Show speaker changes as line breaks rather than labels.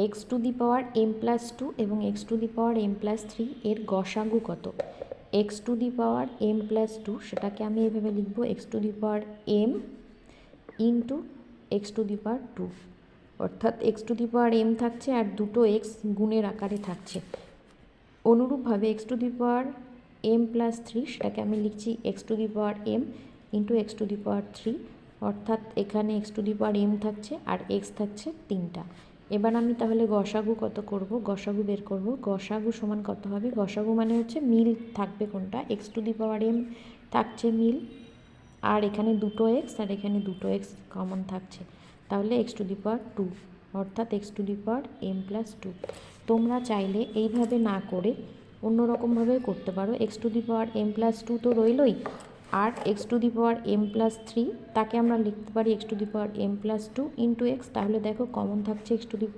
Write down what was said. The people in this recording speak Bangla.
X to the power m plus two এবং x to the power m plus three এর গসাগু কত। X to the power m plus two সেটাকে আমি এভাবে লিখব x to the power m into x to the power two, অর্থাৎ x to the power m থাকছে আর দুটো এক্স গুণের আকারে থাকছে। অনুরূপভাবে x to the power m plus three সেটাকে আমি লিখছি x to the power m into x to the power three, অর্থাৎ এখানে x to the power m থাকছে আর এক্স থাকছে তিনটা। এবার আমি তাহলে গসাগু কত করব, গসাগু বের করব। গসাগু সমান কত হবে, গসাগু মানে হচ্ছে মিল থাকবে কোনটা, x to the power m থাকছে মিল, আর এখানে দুটো এক্স আর এখানে দুটো এক্স কমন থাকছে, তাহলে x to the power two, অর্থাৎ x to the power m plus two. তোমরা চাইলে এইভাবে না করে অন্যরকমভাবে করতে পারো। X to the power m plus two তো রইলই, আর x to the power m plus three তাকে আমরা লিখতে পারি x to the power m plus two into x. তাহলে দেখো কমন থাকছে এক্স টু দি